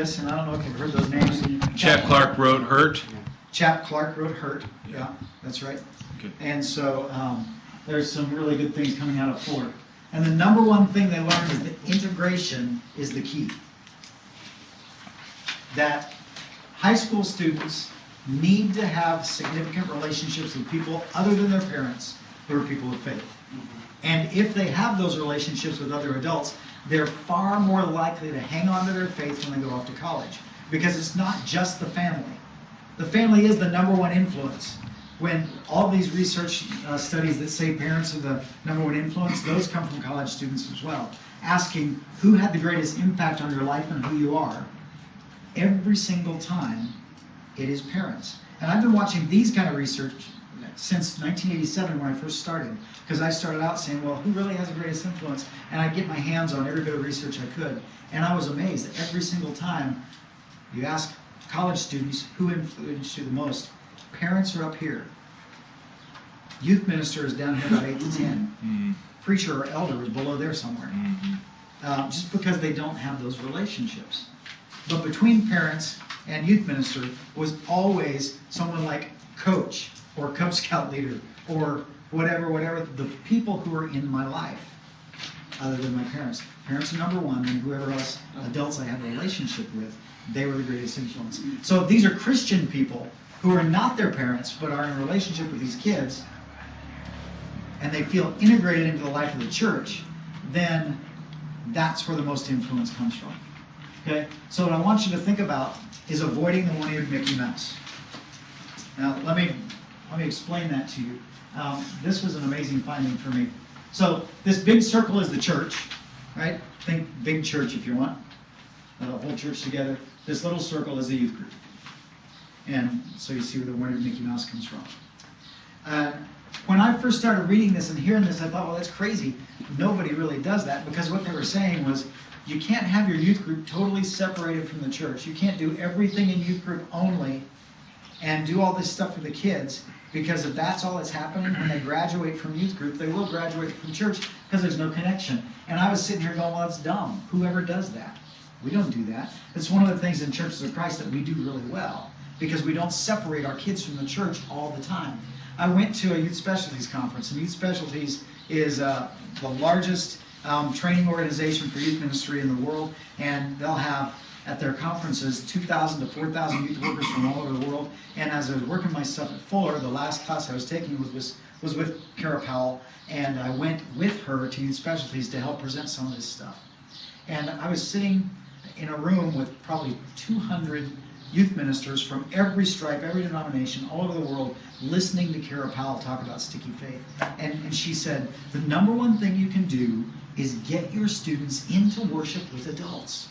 this, and I don't know if you've heard those names. Chap Clark wrote Hurt. Chap Clark wrote Hurt. Yeah, that's right. Okay. And so there's some really good things coming out of Fuller. And the number one thing they learned is that integration is the key. That high school students need to have significant relationships with people other than their parents who are people of faith. And if they have those relationships with other adults, they're far more likely to hang on to their faith when they go off to college. Because it's not just the family. The family is the number one influence. When all these research studies that say parents are the number one influence, those come from college students as well. Asking who had the greatest impact on your life and who you are, every single time it is parents. And I've been watching these kind of research since 1987 when I first started, because I started out saying, well, who really has the greatest influence? And I'd get my hands on every bit of research I could. And I was amazed that every single time you ask college students who influenced you the most, parents are up here. Youth minister is down here about 8 to 10. Preacher or elder is below there somewhere. Just because they don't have those relationships. But between parents and youth minister was always someone like coach or Cub Scout leader or whatever, the people who are in my life other than my parents. Parents are number one, and whoever else, adults I had a relationship with, they were the greatest influence. So if these are Christian people who are not their parents but are in a relationship with these kids, and they feel integrated into the life of the church, then that's where the most influence comes from. Okay? So what I want you to think about is avoiding the one-eared Mickey Mouse. Now, let me explain that to you. This was an amazing finding for me. So this big circle is the church, right? Think big church if you want. The whole church together. This little circle is the youth group. And so you see where the one-eared Mickey Mouse comes from. When I first started reading this and hearing this, I thought, well, that's crazy. Nobody really does that, because what they were saying was, you can't have your youth group totally separated from the church. You can't do everything in youth group only and do all this stuff for the kids, because if that's all that's happening, when they graduate from youth group, they will graduate from church because there's no connection. And I was sitting here going, well, that's dumb. Whoever does that. We don't do that. It's one of the things in Churches of Christ that we do really well, because we don't separate our kids from the church all the time. I went to a Youth Specialties conference, and Youth Specialties is the largest training organization for youth ministry in the world, and they'll have at their conferences 2,000 to 4,000 youth workers from all over the world. And as I was working my stuff at Fuller, the last class I was taking was with Kara Powell, and I went with her to Youth Specialties to help present some of this stuff. And I was sitting in a room with probably 200 youth ministers from every stripe, every denomination, all over the world, listening to Kara Powell talk about sticky faith. And she said, the number one thing you can do is get your students into worship with adults.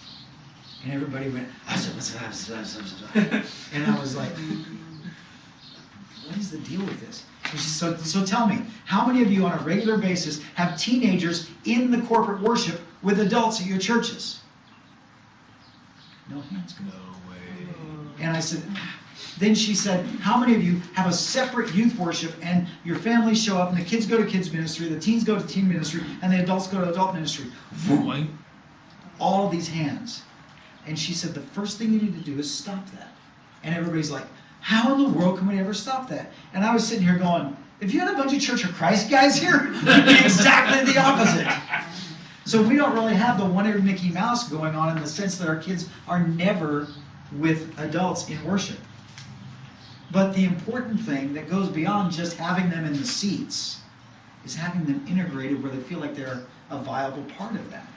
And everybody went, and I was like, what is the deal with this? And she said, so tell me, how many of you on a regular basis have teenagers in the corporate worship with adults at your churches? No hands go up. No way. And I said, then she said, how many of you have a separate youth worship and your families show up and the kids go to kids ministry, the teens go to teen ministry, and the adults go to adult ministry? All of these hands. And she said, the first thing you need to do is stop that. And everybody's like, how in the world can we ever stop that? And I was sitting here going, if you had a bunch of Church of Christ guys here, it'd be exactly the opposite. So we don't really have the one-eared Mickey Mouse going on in the sense that our kids are never with adults in worship. But the important thing that goes beyond just having them in the seats is having them integrated where they feel like they're a viable part of that.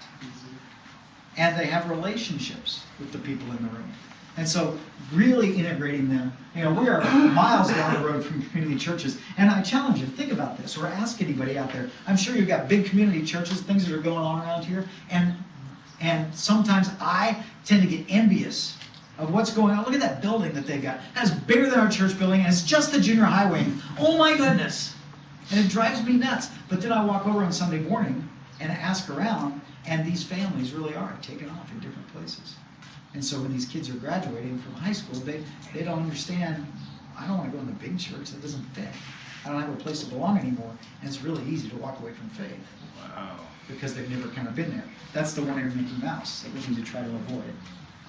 And they have relationships with the people in the room. And so really integrating them, we are miles down the road from community churches. And I challenge you to think about this, or ask anybody out there. I'm sure you've got big community churches, things that are going on around here. And sometimes I tend to get envious of what's going on. Look at that building that they've got. That's bigger than our church building, and it's just the junior high wing. Oh my goodness. And it drives me nuts. But then I walk over on Sunday morning and ask around, and these families really are taking off in different places. And so when these kids are graduating from high school, they don't understand, I don't want to go in the big church, that doesn't fit. I don't have a place to belong anymore, and it's really easy to walk away from faith. Wow. Because they've never kind of been there. That's the one-eared Mickey Mouse that we need to try to avoid.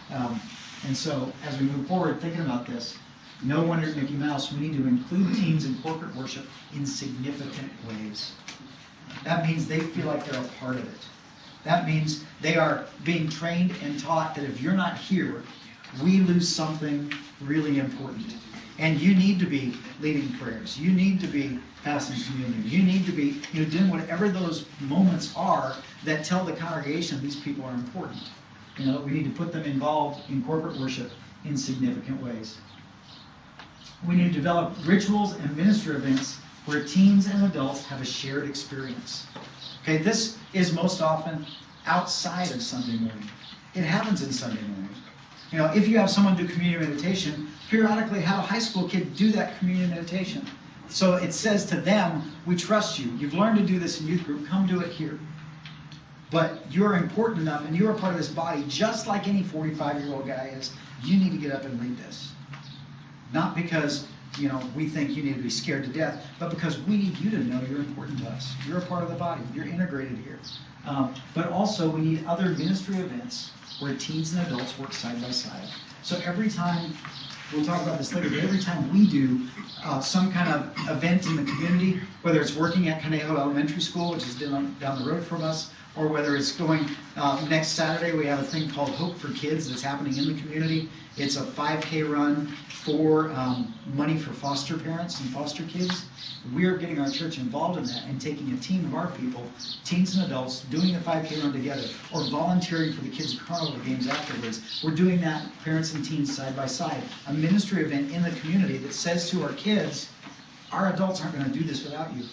And so, as we move forward thinking about this, no wonder Mickey Mouse, we need to include teens in corporate worship in significant ways. That means they feel like they're a part of it. That means they are being trained and taught that if you're not here, we lose something really important. And you need to be leading prayers. You need to be passing communion. You need to be doing whatever those moments are that tell the congregation these people are important. We need to put them involved in corporate worship in significant ways. We need to develop rituals and ministry events where teens and adults have a shared experience. Okay, this is most often outside of Sunday morning. It happens in Sunday morning. If you have someone do communion meditation, periodically have a high school kid do that communion meditation. So it says to them, we trust you. You've learned to do this in youth group. Come do it here. But you're important enough, and you're a part of this body, just like any 45-year-old guy is. You need to get up and lead this. Not because, we think you need to be scared to death, but because we need you to know you're important to us. You're a part of the body. You're integrated here. But also, we need other ministry events where teens and adults work side by side. So every time, we'll talk about this later, but every time we do some kind of event in the community, whether it's working at Conejo Elementary School, which is down the road from us, or whether it's going, next Saturday we have a thing called Hope for Kids that's happening in the community. It's a 5K run for money for foster parents and foster kids. We're getting our church involved in that and taking a team of our people, teens and adults, doing the 5K run together, or volunteering for the kids' carnival games afterwards. We're doing that, parents and teens side by side. A ministry event in the community that says to our kids, our adults aren't going to do this without you,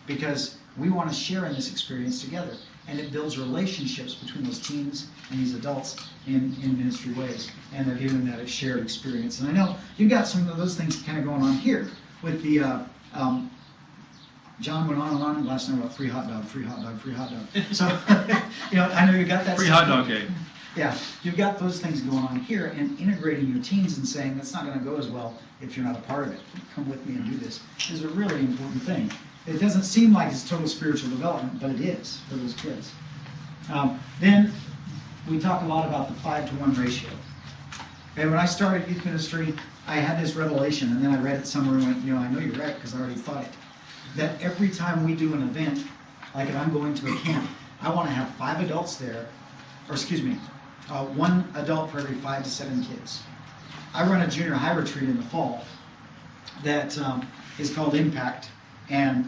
because we want to share in this experience together. And it builds relationships between those teens and these adults in ministry ways. And they're giving that a shared experience. And I know you've got some of those things kind of going on here with the, John went on and on last night about free hot dog, free hot dog, free hot dog. So, I know you've got that. Free hot dog day. Yeah, you've got those things going on here, and integrating your teens and saying that's not going to go as well if you're not a part of it. Come with me and do this is a really important thing. It doesn't seem like it's total spiritual development, but it is for those kids. Then we talk a lot about the 5-to-1 ratio. Okay, when I started youth ministry, I had this revelation, and then I read it somewhere and went, I know you're right, because I already thought it. That every time we do an event, like if I'm going to a camp, I want to have 5 adults there, or 1 adult for every 5 to 7 kids. I run a junior high retreat in the fall that is called Impact. And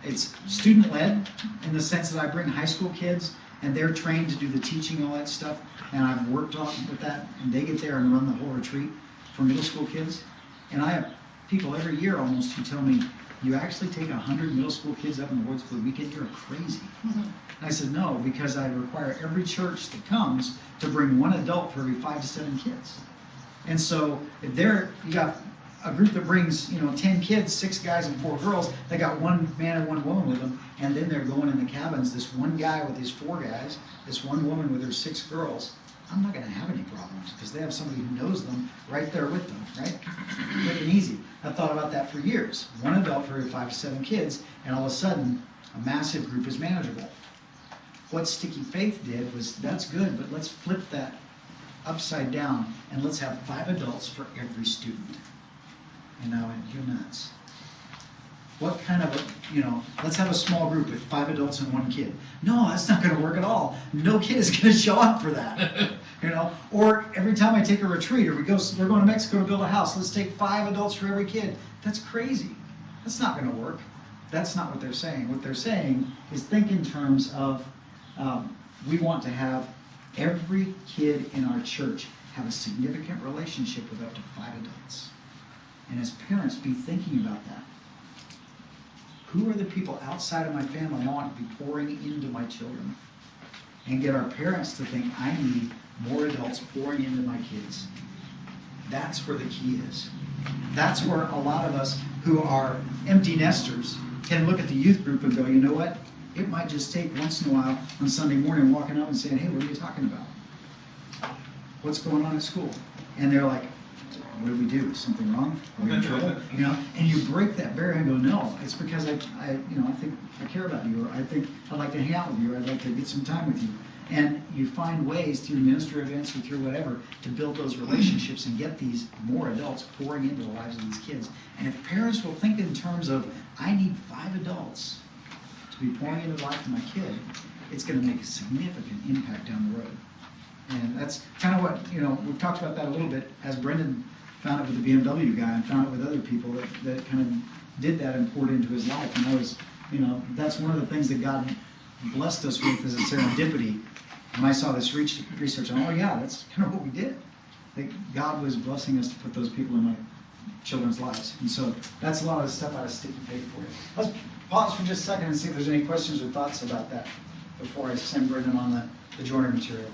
it's student-led in the sense that I bring high school kids, and they're trained to do the teaching, all that stuff, and I've worked on with that, and they get there and run the whole retreat for middle school kids. And I have people every year almost who tell me, you actually take 100 middle school kids up in the woods for the weekend? You're crazy. Mm-hmm. And I said, no, because I require every church that comes to bring 1 adult for every 5 to 7 kids. And so if you got a group that brings 10 kids, 6 guys and 4 girls, they got 1 man and 1 woman with them, and then they're going in the cabins, this 1 guy with his 4 guys, this 1 woman with her 6 girls. I'm not going to have any problems because they have somebody who knows them right there with them, right? Quick and easy. I've thought about that for years. 1 adult for every 5 to 7 kids, and all of a sudden a massive group is manageable. What Sticky Faith did was, that's good, but let's flip that upside down and let's have 5 adults for every student. And I went, you're nuts. What kind of, let's have a small group with 5 adults and 1 kid. No, that's not going to work at all. No kid is going to show up for that. Or every time I take a retreat, or we're going to Mexico to build a house, let's take 5 adults for every kid. That's crazy. That's not going to work. That's not what they're saying. What they're saying is think in terms of we want to have every kid in our church have a significant relationship with up to 5 adults. And as parents, be thinking about that. Who are the people outside of my family I want to be pouring into my children? And get our parents to think, I need more adults pouring into my kids. That's where the key is. That's where a lot of us who are empty nesters can look at the youth group and go, you know what? It might just take once in a while on Sunday morning walking up and saying, hey, what are you talking about? What's going on at school? And they're like, what do we do? Is something wrong? Are we in trouble? And you break that barrier and go, no, it's because I think I care about you, or I think I'd like to hang out with you, or I'd like to get some time with you. And you find ways through ministry events or through whatever to build those relationships and get these more adults pouring into the lives of these kids. And if parents will think in terms of, I need 5 adults to be pouring into the life of my kid, it's going to make a significant impact down the road. And that's kind of what, we've talked about that a little bit as Brendin found it with the BMW guy and found it with other people that kind of did that and poured into his life. And that was, that's one of the things that God blessed us with as a serendipity. When I saw this research, oh yeah, that's kind of what we did. That God was blessing us to put those people in my children's lives. And so that's a lot of the stuff out of Sticky Faith for you. Let's pause for just a second and see if there's any questions or thoughts about that before I send Brendin on the joiner material.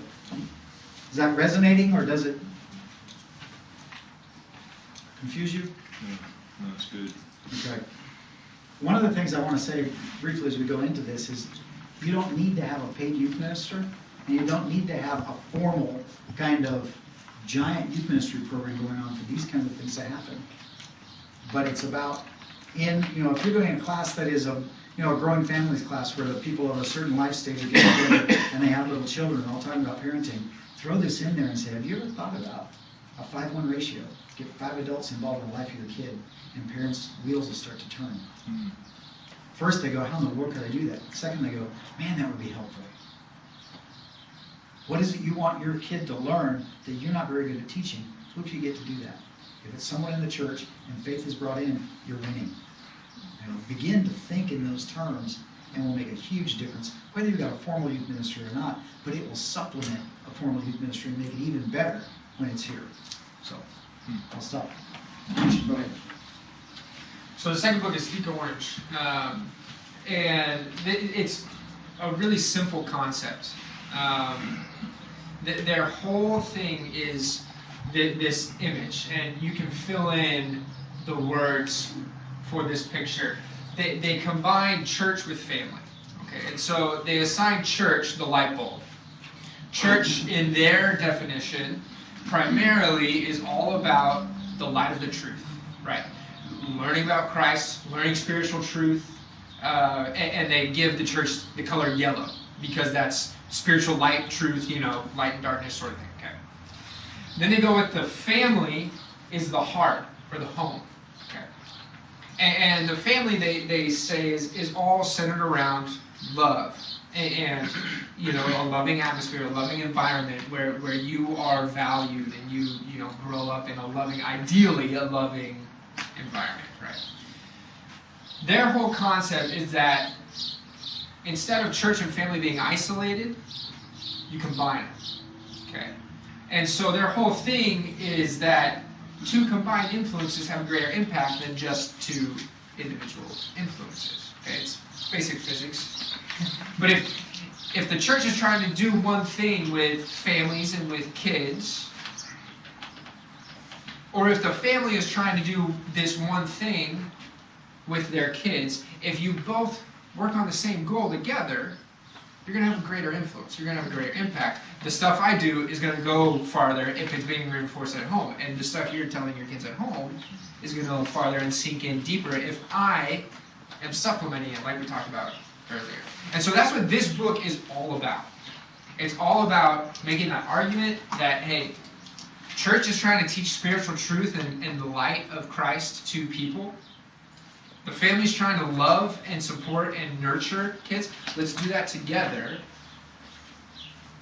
Is that resonating or does it confuse you? No, that's good. Okay. One of the things I want to say briefly as we go into this is you don't need to have a paid youth minister, and you don't need to have a formal kind of giant youth ministry program going on for these kinds of things to happen. But it's about if you're doing a class that is a growing families class where the people of a certain life stage are getting together and they have little children all talking about parenting, throw this in there and say, have you ever thought about a 5-1 ratio? Get 5 adults involved in the life of your kid, and parents' wheels will start to turn. Mm-hmm. First they go, how in the world could I do that? Second they go, man, that would be helpful. What is it you want your kid to learn that you're not very good at teaching? Who can you get to do that? If it's someone in the church and faith is brought in, you're winning. Begin to think in those terms and will make a huge difference, whether you've got a formal youth ministry or not, but it will supplement a formal youth ministry and make it even better when it's here. So, I'll stop. Go ahead. So the second book is Speak Orange, and it's a really simple concept. Their whole thing is this image, and you can fill in the words for this picture. They combine church with family, okay? And so they assign church the light bulb. Church, in their definition, primarily is all about the light of the truth, right? Learning about Christ, learning spiritual truth, and they give the church the color yellow because that's spiritual light, truth, light and darkness sort of thing, okay? Then they go with the family is the heart or the home, okay? And the family, they say, is all centered around love and a loving atmosphere, a loving environment where you are valued and you grow up in ideally a loving environment, right? Their whole concept is that instead of church and family being isolated, you combine them, okay? And so their whole thing is that 2 combined influences have a greater impact than just 2 individual influences, okay? It's basic physics. But if the church is trying to do one thing with families and with kids, or if the family is trying to do this one thing with their kids, if you both work on the same goal together, you're going to have a greater influence. You're going to have a greater impact. The stuff I do is going to go farther if it's being reinforced at home. And the stuff you're telling your kids at home is going to go farther and sink in deeper if I am supplementing it like we talked about earlier. And so that's what this book is all about. It's all about making that argument that, hey, church is trying to teach spiritual truth and the light of Christ to people. The family's trying to love and support and nurture kids. Let's do that together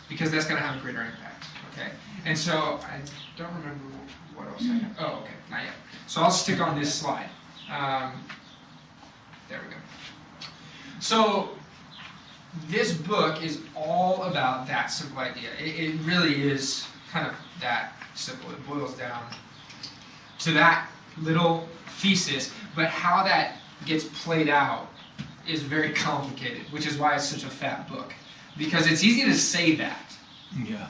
because that's going to have a greater impact. Okay? And so I don't remember what else I have. Oh, okay. Not yet. So I'll stick on this slide. There we go. So this book is all about that simple idea. It really is kind of that simple. It boils down to that little thesis, but how that gets played out is very complicated, which is why it's such a fat book. Because it's easy to say that. Yeah.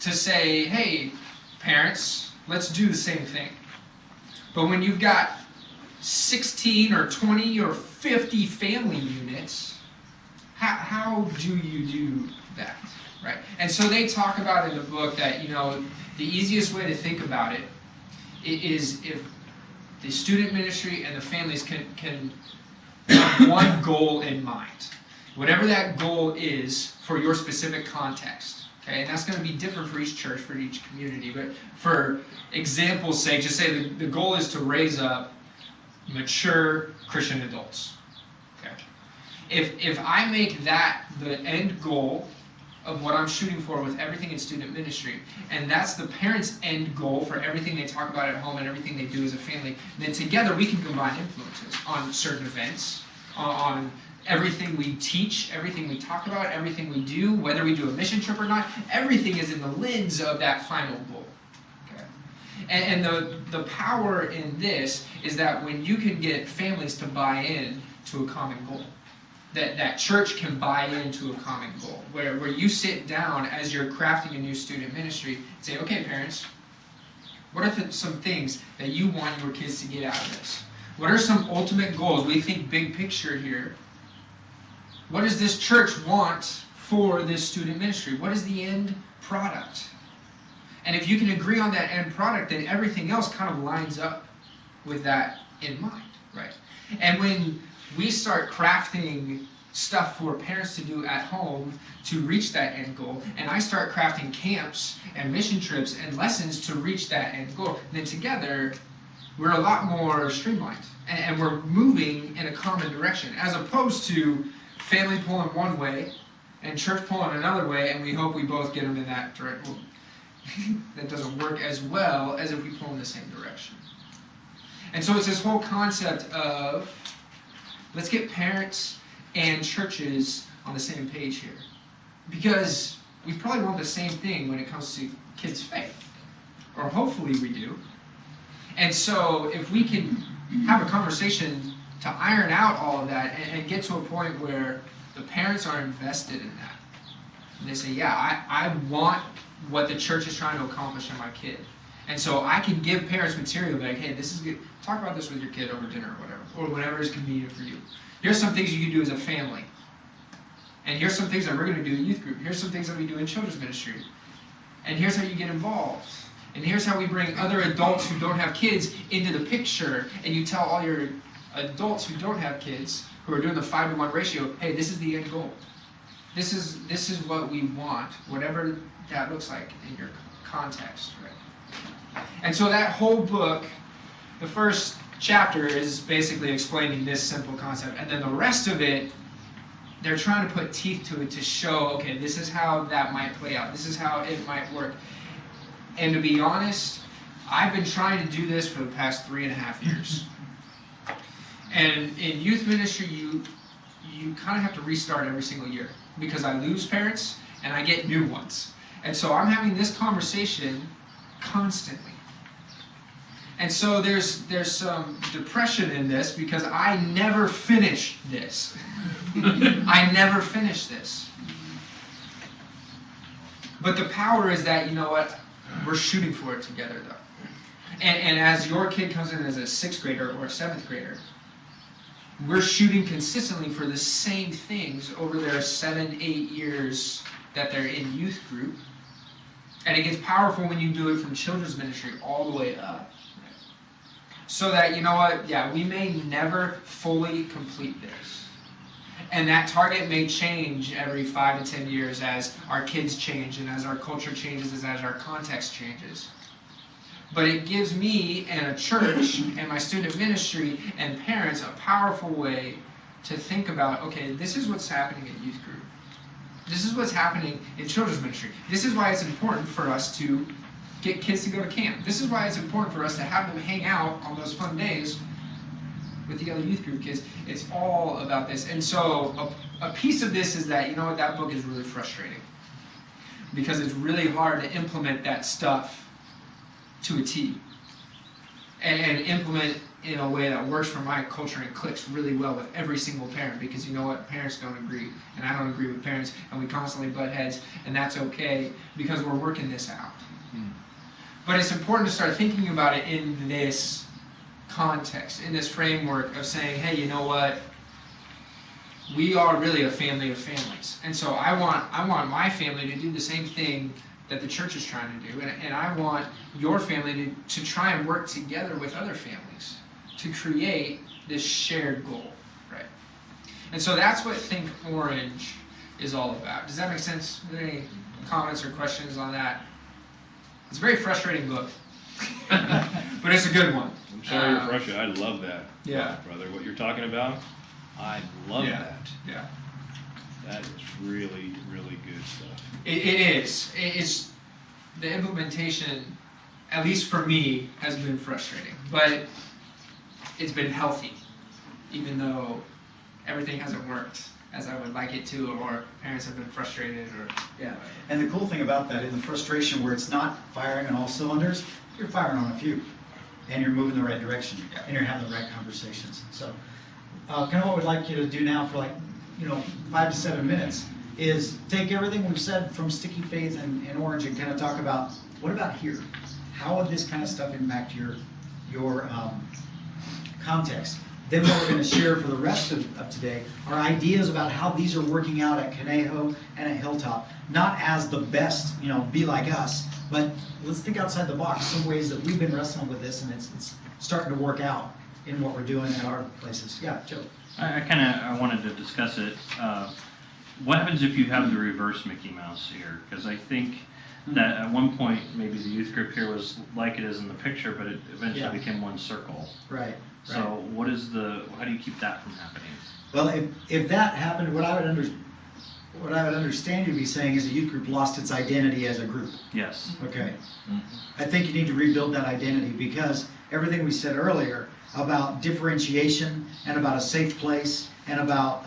To say, hey, parents, let's do the same thing. But when you've got 16 or 20 or 50 family units, how do you do that, right? And so they talk about in the book that, the easiest way to think about it is if the student ministry and the families can have one goal in mind, whatever that goal is for your specific context. Okay, and that's going to be different for each church, for each community. But for example's sake, just say the goal is to raise up mature Christian adults. Okay, if I make that the end goal of what I'm shooting for with everything in student ministry, and that's the parents' end goal for everything they talk about at home and everything they do as a family, then together we can combine influences on certain events, on everything we teach, everything we talk about, everything we do, whether we do a mission trip or not, everything is in the lens of that final goal. Okay? And the power in this is that when you can get families to buy in to a common goal, that church can buy into a common goal, where you sit down as you're crafting a new student ministry and say, okay, parents, what are some things that you want your kids to get out of this? What are some ultimate goals? We think big picture here. What does this church want for this student ministry? What is the end product? And if you can agree on that end product, then everything else kind of lines up with that in mind, right? And when we start crafting stuff for parents to do at home to reach that end goal, and I start crafting camps and mission trips and lessons to reach that end goal, then together we're a lot more streamlined, and we're moving in a common direction, as opposed to family pulling one way and church pulling another way, and we hope we both get them in that direction. That doesn't work as well as if we pull in the same direction. And so it's this whole concept of, let's get parents and churches on the same page here. Because we probably want the same thing when it comes to kids' faith. Or hopefully we do. And so if we can have a conversation to iron out all of that and get to a point where the parents are invested in that. And they say, yeah, I want what the church is trying to accomplish in my kid. And so I can give parents material like, hey, this is good. Talk about this with your kid over dinner or whatever. Or whatever is convenient for you. Here's some things you can do as a family. And here's some things that we're going to do in youth group. Here's some things that we do in children's ministry. And here's how you get involved. And here's how we bring other adults who don't have kids into the picture. And you tell all your adults who don't have kids, who are doing the 5-to-1 ratio, hey, this is the end goal. This is what we want, whatever that looks like in your context. Right? And so that whole book, the first chapter is basically explaining this simple concept, and then the rest of it, they're trying to put teeth to it to show, okay, this is how that might play out. This is how it might work. And to be honest, I've been trying to do this for the past 3.5 years. And in youth ministry, you kind of have to restart every single year, because I lose parents and I get new ones. And so I'm having this conversation constantly. And so there's some depression in this, because I never finish this. I never finish this. But the power is that, you know what, we're shooting for it together, though. And as your kid comes in as a 6th grader or a 7th grader, we're shooting consistently for the same things over their 7-8 years that they're in youth group. And it gets powerful when you do it from children's ministry all the way up. So that, you know what, yeah, we may never fully complete this. And that target may change every 5 to 10 years as our kids change and as our culture changes, as our context changes. But it gives me and a church and my student ministry and parents a powerful way to think about, okay, this is what's happening in youth group. This is what's happening in children's ministry. This is why it's important for us to get kids to go to camp. This is why it's important for us to have them hang out on those fun days with the other youth group kids. It's all about this. And so a piece of this is that, you know what, that book is really frustrating. Because it's really hard to implement that stuff to a T. And implement in a way that works for my culture and clicks really well with every single parent, because you know what, parents don't agree, and I don't agree with parents, and we constantly butt heads, and that's okay, because we're working this out. But it's important to start thinking about it in this context, in this framework of saying, hey, you know what, we are really a family of families, and so I want my family to do the same thing that the church is trying to do, and I want your family to try and work together with other families to create this shared goal, right? And so that's what Think Orange is all about. Does that make sense? Are there any comments or questions on that? It's a very frustrating book, but it's a good one. I'm sorry you're frustrated. I love that. Yeah. Brother, what you're talking about, I love Yeah. that. Yeah. That is really, really good stuff. It is. It's the implementation, at least for me, has been frustrating, but it's been healthy, even though everything hasn't worked as I would like it to, or parents have been frustrated, or Yeah, and the cool thing about that, in the frustration where it's not firing on all cylinders, you're firing on a few, and you're moving the right direction, Yeah. and you're having the right conversations. So, kind of what we'd like you to do now for 5 to 7 minutes is take everything we've said from Sticky Faith and Orange and kind of talk about, what about here? How would this kind of stuff impact your context? Then what we're going to share for the rest of today are ideas about how these are working out at Conejo and at Hilltop. Not as the best, be like us, but let's think outside the box. Some ways that we've been wrestling with this and it's starting to work out in what we're doing at our places. Yeah, Joe. I wanted to discuss it. What happens if you have the reverse Mickey Mouse here? Because I think that at one point maybe the youth group here was like it is in the picture, but it eventually became one circle. Right. So how do you keep that from happening? Well, if that happened, what I would understand you to be saying is the youth group lost its identity as a group. Yes. Okay. I think you need to rebuild that identity, because everything we said earlier about differentiation and about a safe place and about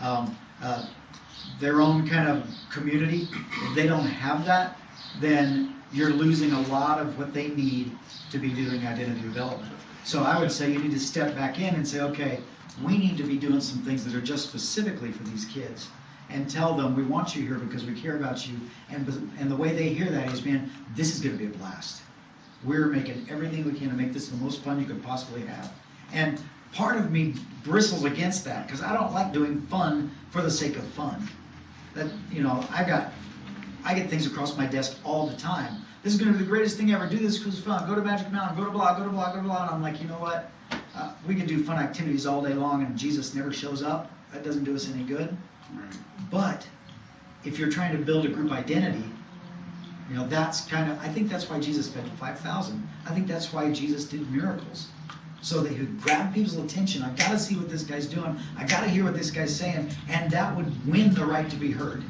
their own kind of community, if they don't have that, then you're losing a lot of what they need to be doing identity development. So I would say you need to step back in and say, okay, we need to be doing some things that are just specifically for these kids, and tell them we want you here because we care about you. And the way they hear that is, man, this is going to be a blast. We're making everything we can to make this the most fun you could possibly have. And part of me bristles against that, because I don't like doing fun for the sake of fun. That, I get things across my desk all the time. This is going to be the greatest thing ever. Do this because it's fun. Go to Magic Mountain. Go to blah, go to blah, go to blah. And I'm like, you know what? We can do fun activities all day long and Jesus never shows up. That doesn't do us any good. Right. But if you're trying to build a group identity, that's I think that's why Jesus fed 5,000. I think that's why Jesus did miracles. So that he would grab people's attention. I got to see what this guy's doing. I got to hear what this guy's saying. And that would win the right to be heard.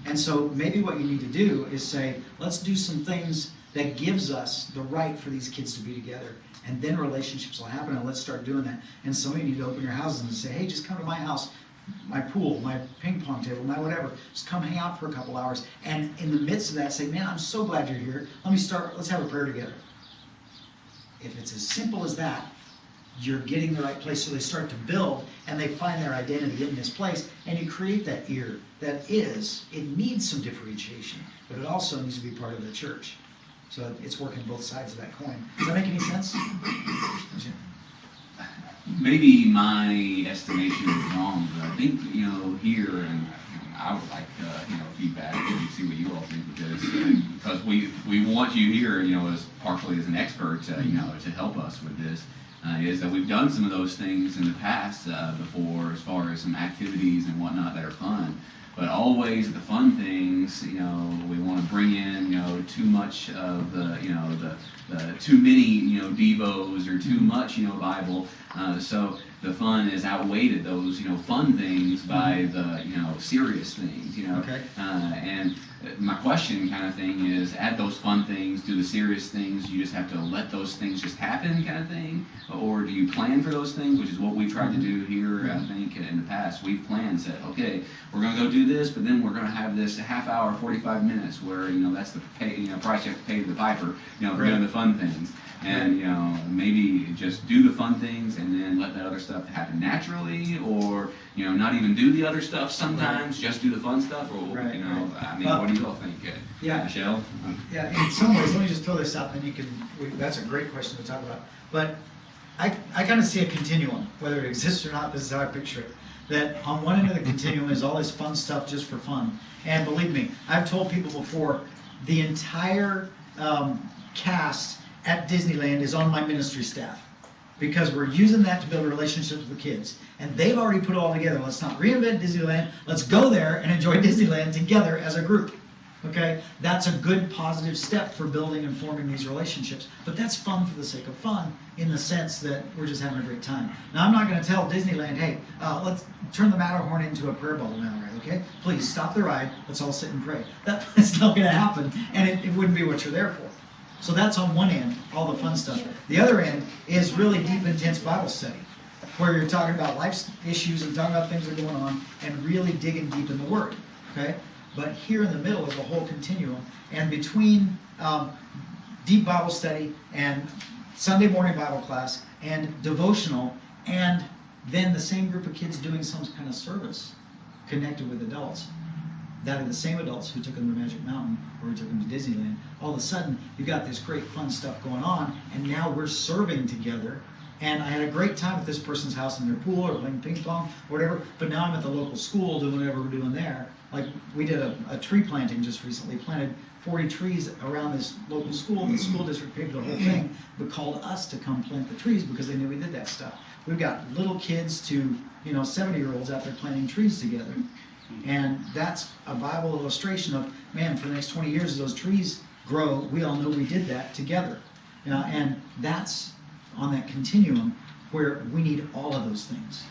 And so maybe what you need to do is say, let's do some things that gives us the right for these kids to be together. And then relationships will happen, and let's start doing that. And some of you need to open your houses and say, hey, just come to my house, my pool, my ping pong table, my whatever. Just come hang out for a couple hours. And in the midst of that, say, man, I'm so glad you're here. Let's have a prayer together. If it's as simple as that, you're getting the right place. So they start to build, and they find their identity in this place, and you create that ear that it needs some differentiation, but it also needs to be part of the church. So it's working both sides of that coin. Does that make any sense? Maybe my estimation is wrong, but I think, here, and I would like, feedback and see what you all think of this, because we want you here, as partially as an expert, to help us with this. Is that we've done some of those things in the past before, as far as some activities and whatnot that are fun. But always the fun things, we want to bring in, too much of the too many, devos or too much, Bible. So the fun is outweighed those, fun things by the, serious things, Okay. And my question kind of thing is, at those fun things, do the serious things, you just have to let those things just happen kind of thing? Or do you plan for those things, which is what we've tried to do here, I think, in the past. We've planned, said, okay, we're going to go do this, but then we're going to have this half hour, 45 minutes, where, that's the price you have to pay the piper, for doing the fun things. And, maybe just do the fun things and then let that other stuff happen naturally, or, not even do the other stuff sometimes, just do the fun stuff, or, Right. What do you all think? Yeah. Michelle? Yeah, in some ways, let me just throw this out, and then that's a great question to talk about. But I kind of see a continuum, whether it exists or not. This is how I picture it. That on one end of the continuum is all this fun stuff just for fun. And believe me, I've told people before, the entire cast at Disneyland is on my ministry staff. because we're using that to build relationships with kids. And they've already put it all together. Let's not reinvent Disneyland. Let's go there and enjoy Disneyland together as a group. Okay? That's a good positive step for building and forming these relationships. But that's fun for the sake of fun, in the sense that we're just having a great time. Now, I'm not going to tell Disneyland, hey, let's turn the Matterhorn into a prayer bubble now, right? Okay? Please stop the ride. Let's all sit and pray. That's not going to happen, and it wouldn't be what you're there for. So that's on one end, all the fun stuff. The other end is really deep, intense Bible study, where you're talking about life issues and talking about things that are going on and really digging deep in the Word. Okay? But here in the middle is a whole continuum, and between deep Bible study and Sunday morning Bible class and devotional, and then the same group of kids doing some kind of service connected with adults, that are the same adults who took them to Magic Mountain or who took them to Disneyland, all of a sudden you've got this great fun stuff going on, and now we're serving together. And I had a great time at this person's house in their pool or playing ping pong or whatever, but now I'm at the local school doing whatever we're doing there. Like, we did a tree planting just recently, planted 40 trees around this local school. The school district paid for the whole thing, but called us to come plant the trees because they knew we did that stuff. We've got little kids to 70-year-olds out there planting trees together. And that's a Bible illustration of, man, for the next 20 years as those trees grow, we all know we did that together. And that's on that continuum where we need all of those things,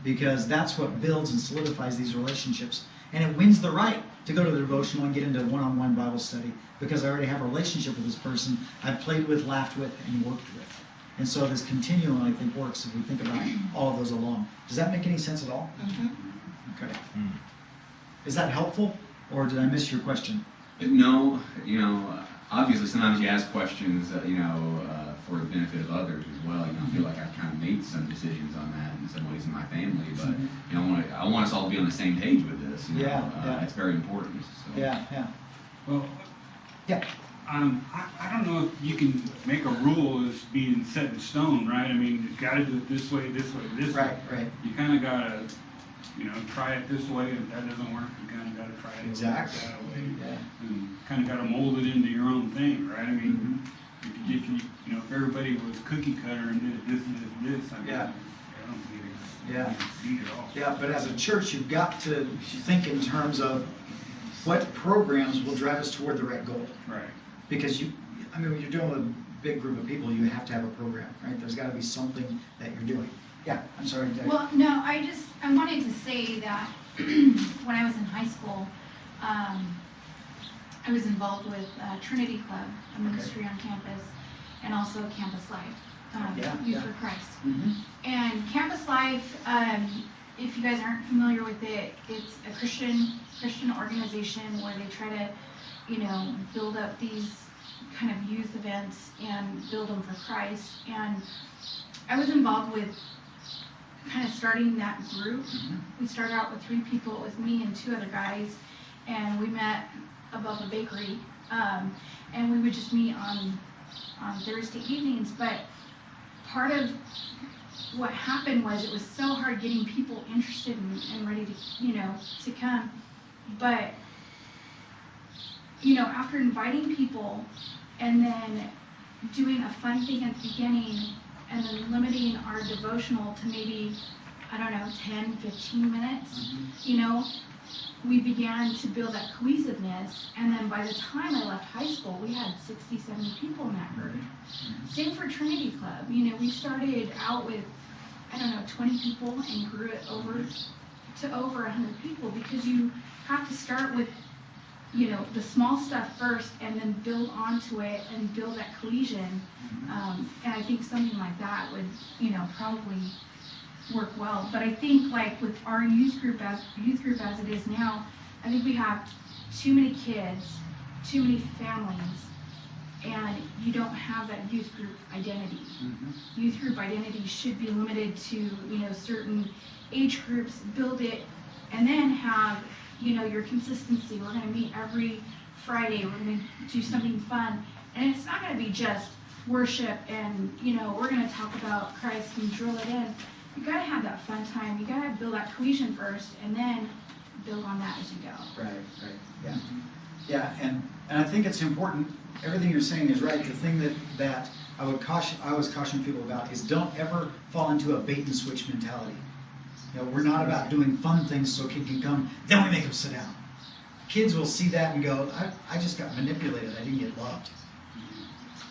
because that's what builds and solidifies these relationships. And it wins the right to go to the devotional and get into one-on-one Bible study, because I already have a relationship with this person I've played with, laughed with, and worked with. And so this continuum, I think, works if we think about all of those along. Does that make any sense at all? Mm-hmm. Okay. Is that helpful, or did I miss your question? No, obviously sometimes you ask questions, for the benefit of others as well. I feel like I've kind of made some decisions on that in some ways in my family, but I want us all to be on the same page with this. Yeah. It's very important. So. Yeah. Well, Yeah. I don't know if you can make a rule as being set in stone, right? I mean, you gotta do it this way, this way, this way. Right. You kind of gotta, try it this way, and if that doesn't work, you kind of gotta try it Exactly. that way. Yeah. And kind of gotta mold it into your own thing, right? I mean, if everybody was cookie cutter and did this and this and this, I mean, Yeah. I don't think it's Yeah. easy at all. Yeah, but as a church, you've got to think in terms of what programs will drive us toward the right goal. Right. Because when you're dealing with a big group of people, you have to have a program, right? There's got to be something that you're doing. Yeah, I'm sorry. Well, no, I wanted to say that when I was in high school, I was involved with Trinity Club, a ministry on campus, and also Campus Life, Youth for Christ. Mm-hmm. And Campus Life, if you guys aren't familiar with it, it's a Christian organization where they try to, build up these kind of youth events and build them for Christ. And I was involved with kind of starting that group. Mm-hmm. We started out with 3 people. It was me and 2 other guys, and we met above a bakery, and we would just meet on Thursday evenings. But part of what happened was it was so hard getting people interested and ready to come. But after inviting people and then doing a fun thing at the beginning and then limiting our devotional to maybe, 10, 15 minutes, we began to build that cohesiveness. And then by the time I left high school, we had 60, 70 people in that group. Same for Trinity Club. We started out with, 20 people and grew it over to over 100 people, because you have to start with the small stuff first and then build onto it and build that cohesion. And I think something like that would, probably work well. But I think like with our youth group as it is now, I think we have too many kids, too many families, and you don't have that youth group identity. Mm-hmm. Youth group identity should be limited to, certain age groups, build it, and then have your consistency. We're going to meet every Friday. We're going to do something fun. And it's not going to be just worship and, we're going to talk about Christ and drill it in. You got to have that fun time. You got to build that cohesion first and then build on that as you go. Right. Yeah, and I think it's important. Everything you're saying is right. The thing that I always caution people about is don't ever fall into a bait and switch mentality. You know, we're not about doing fun things so a kid can come, then we make them sit down. Kids will see that and go, I just got manipulated, I didn't get loved.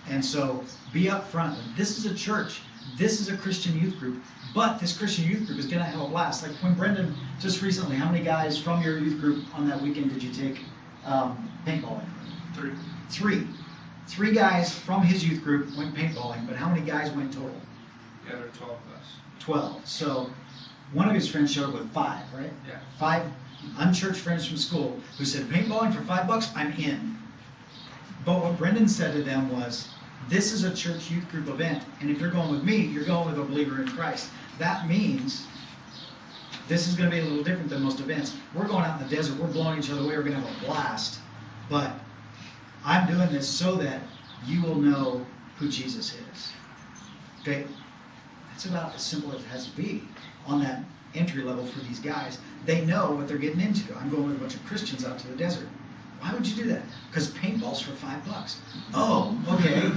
And so be upfront. This is a church. This is a Christian youth group. But this Christian youth group is going to have a blast. Like when Brendin, just recently, how many guys from your youth group on that weekend did you take paintballing? 3. 3 guys from his youth group went paintballing, but how many guys went total? Yeah, there are 12 of us. 12. So one of his friends showed up with 5, right? Yeah. 5 unchurched friends from school who said, paintballing for $5, I'm in. But what Brendin said to them was, this is a church youth group event, and if you're going with me, you're going with a believer in Christ. That means this is going to be a little different than most events. We're going out in the desert, we're blowing each other away, we're going to have a blast. But I'm doing this so that you will know who Jesus is. Okay? That's about as simple as it has to be on that entry level for these guys. They know what they're getting into. I'm going with a bunch of Christians out to the desert. Why would you do that? Because paintball's for $5. Oh, okay.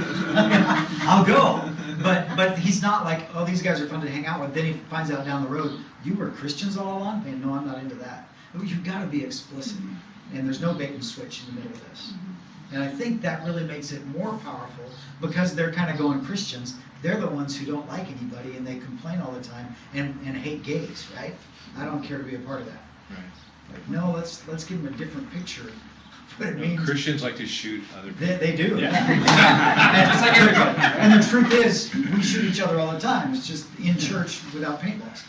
I'll go. But he's not like, oh, these guys are fun to hang out with. Then he finds out down the road, you were Christians all along? And no, I'm not into that. You've got to be explicit. And there's no bait and switch in the middle of this. And I think that really makes it more powerful because they're kind of going Christians. They're the ones who don't like anybody and they complain all the time and hate gays, right? I don't care to be a part of that. Right. Like, no, let's give them a different picture. What it No, means. Christians like to shoot other people. They do. Yeah. Just like everybody. And the truth is, we shoot each other all the time. It's just in church without paintballs.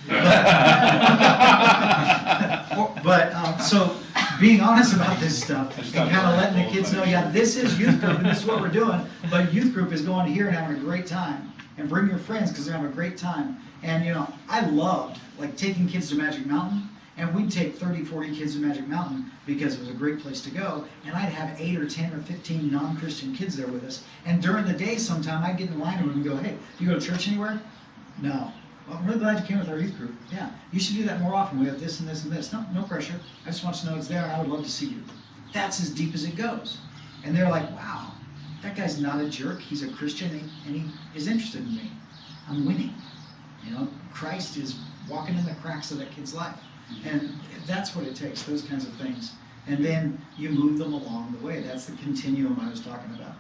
So being honest about this stuff and kind of letting the kids know, yeah, this is youth group and this is what we're doing. But youth group is going here and having a great time. And bring your friends because they're having a great time. And you know, I loved like taking kids to Magic Mountain. And we'd take 30, 40 kids to Magic Mountain because it was a great place to go. And I'd have 8 or 10 or 15 non-Christian kids there with us. And during the day sometime, I'd get in line with them and go, hey, you go to church anywhere? No. Well, I'm really glad you came with our youth group. Yeah, you should do that more often. We have this and this and this. No pressure. I just want you to know it's there and I would love to see you. That's as deep as it goes. And they're like, wow, that guy's not a jerk. He's a Christian and he is interested in me. I'm winning. You know, Christ is walking in the cracks of that kid's life. And that's what it takes, those kinds of things. And then you move them along the way. That's the continuum I was talking about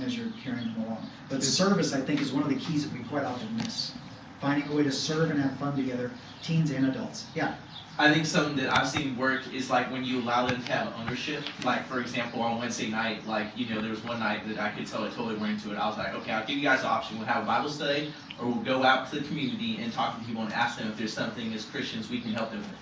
as you're carrying them along. But service, I think, is one of the keys that we quite often miss. Finding a way to serve and have fun together, teens and adults. Yeah. I think something that I've seen work is like when you allow them to have ownership. Like, for example, on Wednesday night, like, you know, there was one night that I could tell I totally went into it. I was like, okay, I'll give you guys the option. We'll have a Bible study, or we'll go out to the community and talk to people and ask them if there's something as Christians we can help them with.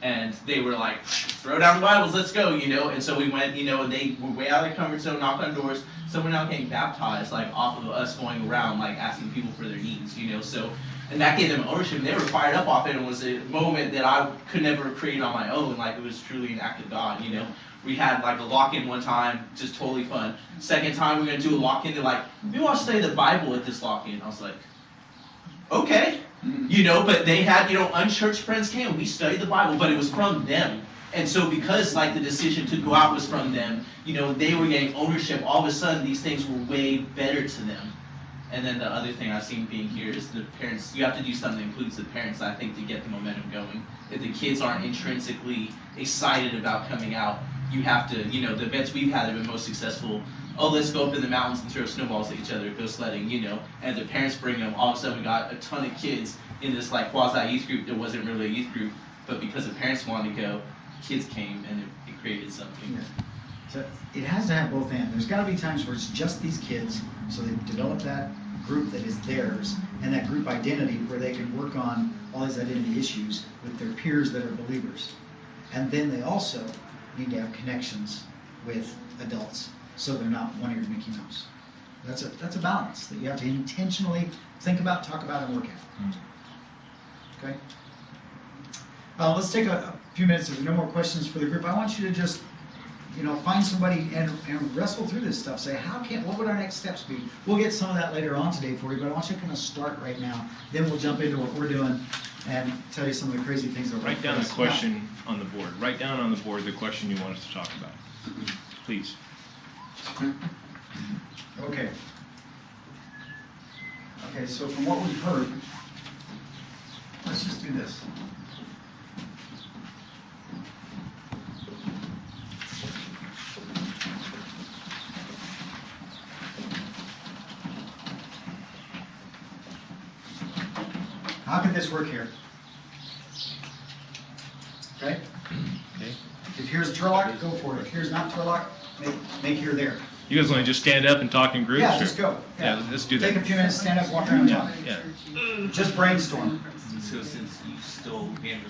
And they were like, throw down the Bibles, let's go, you know. And so we went, you know, and they were way out of their comfort zone, knocked on doors. Someone now getting baptized, like, off of us going around, like, asking people for their needs, you know. So, and that gave them ownership, and they were fired up off it. And it was a moment that I could never create on my own. Like, it was truly an act of God, you know. We had, like, a lock-in one time, just totally fun. Second time, we're going to do a lock-in. They're like, we want to study the Bible at this lock-in. I was like, okay. You know, but they had, you know, unchurched friends came, we studied the Bible, but it was from them. And so because, like, the decision to go out was from them, you know, they were getting ownership. All of a sudden, these things were way better to them. And then the other thing I've seen being here is the parents, you have to do something that includes the parents, I think, to get the momentum going. If the kids aren't intrinsically excited about coming out, you have to, you know, the events we've had have been most successful. Oh, let's go up in the mountains and throw snowballs at each other, go sledding, you know, and the parents bring them. All of a sudden, we got a ton of kids in this, like, quasi-youth group that wasn't really a youth group, but because the parents wanted to go, kids came, and it created something. Yeah. So it has to have both ends. There's got to be times where it's just these kids, so they develop that group that is theirs, and that group identity where they can work on all these identity issues with their peers that are believers. And then they also need to have connections with adults, so they're not one-eared Mickey Mouse. That's a balance that you have to intentionally think about, talk about, and work at. Okay? Let's take a few minutes. If there are no more questions for the group, I want you to just, you know, find somebody and wrestle through this stuff. Say, what would our next steps be? We'll get some of that later on today for you, but I want you to kind of start right now. Then we'll jump into what we're doing and tell you some of the crazy things that we're Write down the question on the board. Write down on the board the question you want us to talk about. Please. Okay. Okay, so from what we've heard, let's just do this. How can this work here? Okay? If here's Turlock, go for it. If here's not Turlock, make here there. You guys want to just stand up and talk in groups? Yeah, or- just go. Yeah, let's do that. Take a few minutes, stand up, walk around and talk. Yeah. Just brainstorm. So since you still handle